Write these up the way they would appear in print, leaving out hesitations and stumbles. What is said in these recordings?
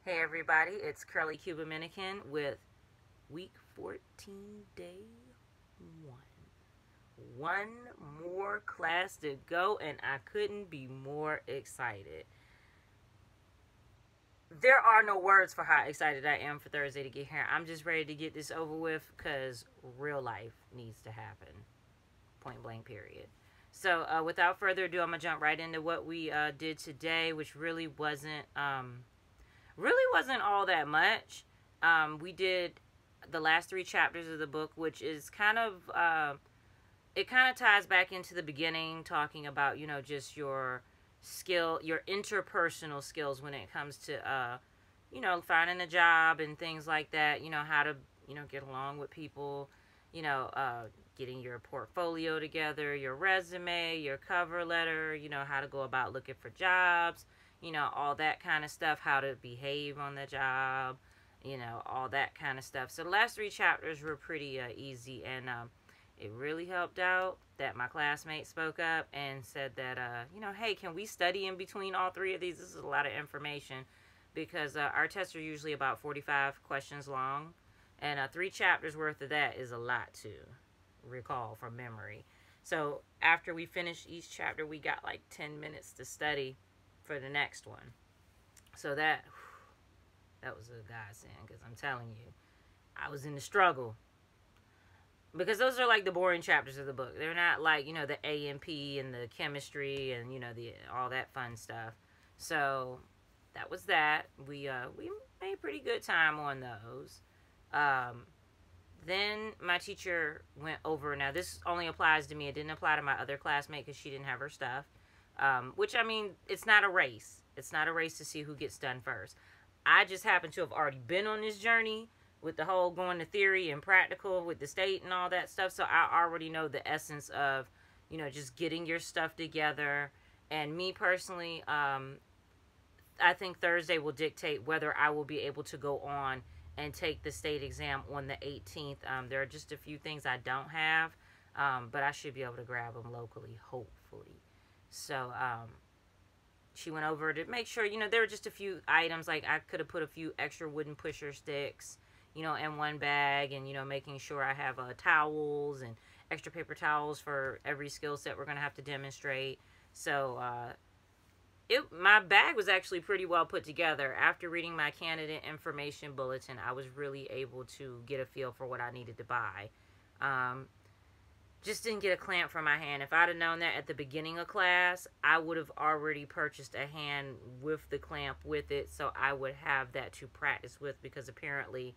Hey everybody, it's Curly Q Dominican with week 14, day 1. One more class to go, and I couldn't be more excited. There are no words for how excited I am for Thursday to get here. I'm just ready to get this over with because real life needs to happen. Point blank, period. So, without further ado, I'm going to jump right into what we did today, which really wasn't all that much. We did the last 3 chapters of the book, which is kind of it kind of ties back into the beginning, talking about just your interpersonal skills when it comes to finding a job and things like that. How to get along with people. Getting your portfolio together, your resume, your cover letter. How to go about looking for jobs. All that kind of stuff, how to behave on the job, all that kind of stuff. So the last 3 chapters were pretty easy, and it really helped out that my classmate spoke up and said that, hey, can we study in between all 3 of these? This is a lot of information because our tests are usually about 45 questions long, and 3 chapters worth of that is a lot to recall from memory. So after we finished each chapter, we got like 10 minutes to study for the next one. So that was a godsend, because I'm telling you, I was in the struggle. Because those are like the boring chapters of the book. They're not like, the A&P and the chemistry and, all that fun stuff. So that was that. We made pretty good time on those. Then my teacher went over. Now, this only applies to me. It didn't apply to my other classmate because she didn't have her stuff. Which, I mean, it's not a race. It's not a race to see who gets done first. I just happen to have already been on this journey with the whole going to theory and practical with the state and all that stuff. So I already know the essence of, just getting your stuff together. And me personally, I think Thursday will dictate whether I will be able to go on and take the state exam on the 18th. There are just a few things I don't have, but I should be able to grab them locally, hopefully. So, she went over to make sure, there were just a few items, like I could have put a few extra wooden pusher sticks, in one bag, and, making sure I have towels and extra paper towels for every skill set we're going to have to demonstrate. So, my bag was actually pretty well put together. After reading my candidate information bulletin, I was really able to get a feel for what I needed to buy. Just didn't get a clamp for my hand. If I'd have known that at the beginning of class, I would have already purchased a hand with the clamp with it, so I would have that to practice with, because apparently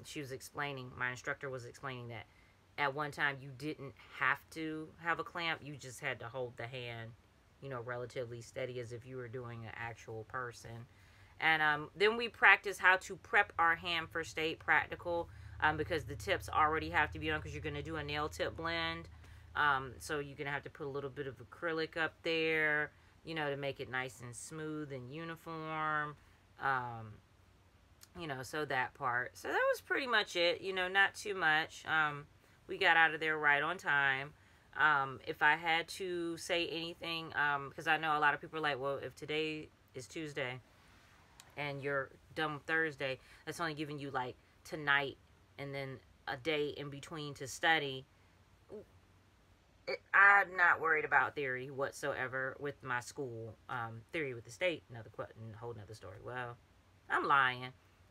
she was explaining, my instructor was explaining that at one time you didn't have to have a clamp, you just had to hold the hand, relatively steady as if you were doing an actual person. And then we practice how to prep our hand for state practical. Because the tips already have to be on, because you're going to do a nail tip blend. So you're going to have to put a little bit of acrylic up there, to make it nice and smooth and uniform. So that part. So that was pretty much it, not too much. We got out of there right on time. If I had to say anything, because I know a lot of people are like, well, if today is Tuesday and you're done with Thursday, that's only giving you like tonight and then a day in between to study. I'm not worried about theory whatsoever with my school. Theory with the state, whole nother story. Well, I'm lying.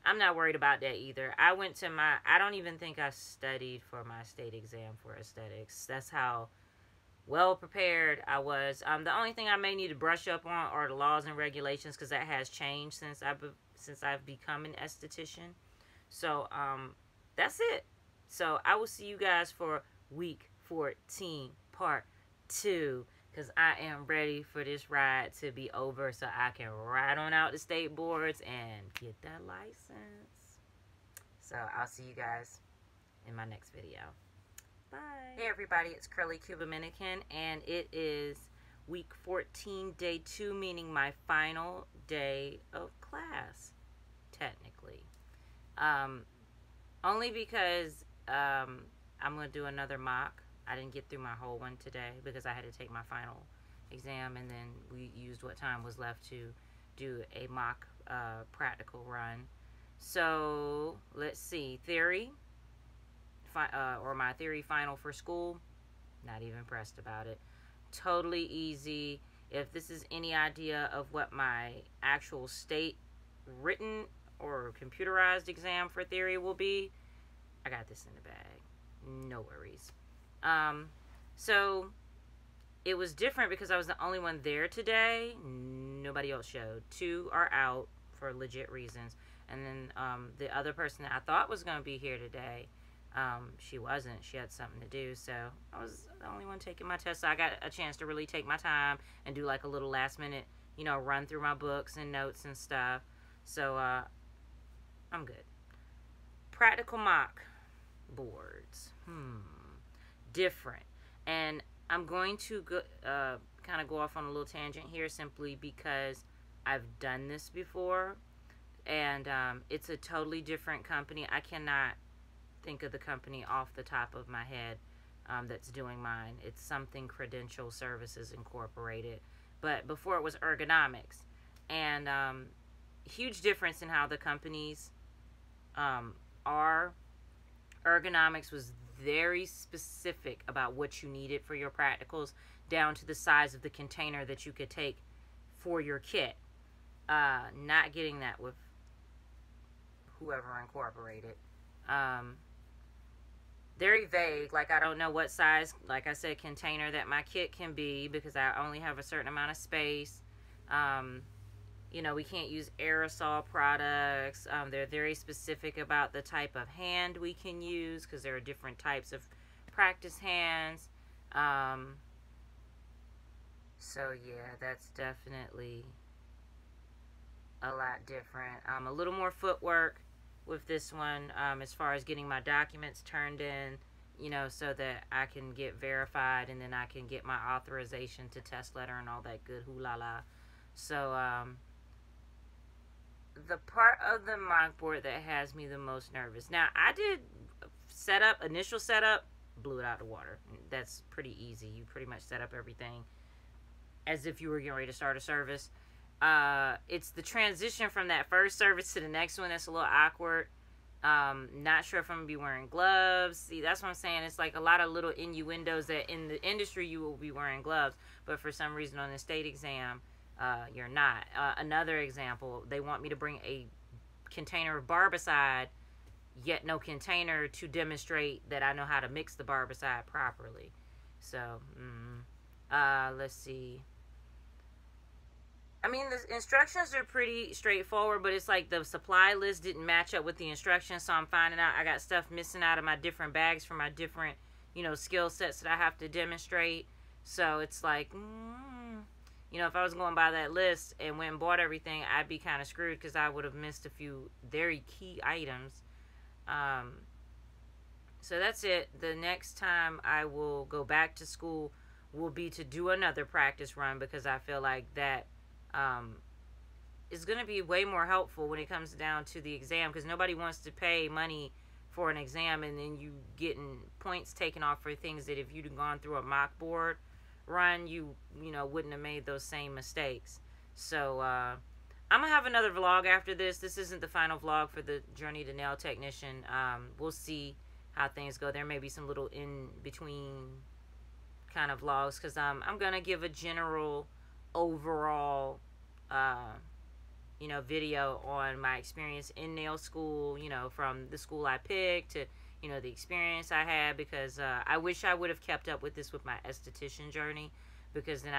I'm not worried about that either. I don't even think I studied for my state exam for aesthetics. That's how well prepared I was. The only thing I may need to brush up on are the laws and regulations, because that has changed since I've become an esthetician. So, that's it. So I will see you guys for week 14, part 2, because I am ready for this ride to be over so I can ride on out the state boards and get that license. So I'll see you guys in my next video. Bye. Hey everybody, it's Curly Q Dominican, and it is week 14, day 2, meaning my final day of class, technically. Only because I'm going to do another mock. I didn't get through my whole one today because I had to take my final exam, and then we used what time was left to do a mock practical run. So let's see, theory, or my theory final for school, not even pressed about it. Totally easy. If this is any idea of what my actual state written or computerized exam for theory will be, I got this in the bag. No worries. So it was different because I was the only one there today. Nobody else showed. 2 are out for legit reasons. And then the other person that I thought was going to be here today, she wasn't. She had something to do. So I was the only one taking my test. So I got a chance to really take my time and do like a little last minute, run through my books and notes and stuff. So I'm good. Practical mock boards. Different. And I'm going to go, kind of go off on a little tangent here simply because I've done this before. And it's a totally different company. I cannot think of the company off the top of my head that's doing mine. It's something Credential Services Incorporated. But before it was Ergonomics. And huge difference in how the companies are. Ergonomics was very specific about what you needed for your practicals, down to the size of the container that you could take for your kit. Not getting that with whoever incorporated. Very vague. Like, I don't know what size, like I said, container that my kit can be because I only have a certain amount of space. We can't use aerosol products. They're very specific about the type of hand we can use because there are different types of practice hands. So yeah, that's definitely a lot different. A little more footwork with this one, as far as getting my documents turned in, so that I can get verified and then I can get my authorization to test letter and all that good hoo-la-la. So, the part of the mock board that has me the most nervous. Now, I did initial setup, blew it out the water. That's pretty easy. You pretty much set up everything as if you were getting ready to start a service. It's the transition from that first service to the next one that's a little awkward. Not sure if I'm going to be wearing gloves. See, that's what I'm saying. It's like a lot of little innuendos that in the industry you will be wearing gloves, but for some reason on the state exam, you're not. Another example, they want me to bring a container of barbicide, yet no container to demonstrate that I know how to mix the barbicide properly. So, let's see. I mean, the instructions are pretty straightforward, but it's like the supply list didn't match up with the instructions, so I'm finding out I got stuff missing out of my different bags for my different, skill sets that I have to demonstrate. So it's like, if I was going by that list and went and bought everything, I'd be kind of screwed because I would have missed a few very key items. So that's it. The next time I will go back to school will be to do another practice run because I feel like that is going to be way more helpful when it comes down to the exam, because nobody wants to pay money for an exam and then you getting points taken off for things that if you'd gone through a mock board run, you wouldn't have made those same mistakes. So I'm gonna have another vlog after this. This isn't the final vlog for the Journey to Nail Technician. We'll see how things go. There may be some little in between kind of vlogs because I'm gonna give a general overall video on my experience in nail school, from the school I picked to the experience I had, because I wish I would have kept up with this with my esthetician journey, because then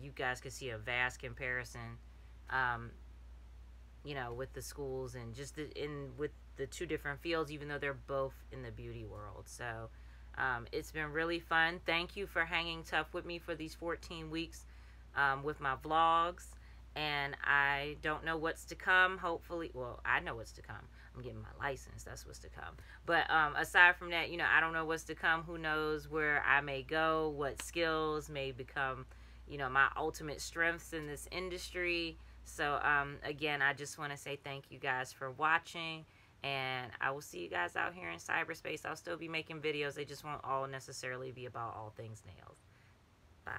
you guys could see a vast comparison with the schools and just with the two different fields, even though they're both in the beauty world. So it's been really fun. Thank you for hanging tough with me for these 14 weeks with my vlogs. And I don't know what's to come. Hopefully, well, I know what's to come. I'm getting my license. That's what's to come. But aside from that, I don't know what's to come. Who knows where I may go, what skills may become, my ultimate strengths in this industry. So, again, I just want to say thank you guys for watching. And I will see you guys out here in cyberspace. I'll still be making videos. They just won't all necessarily be about all things nails. Bye.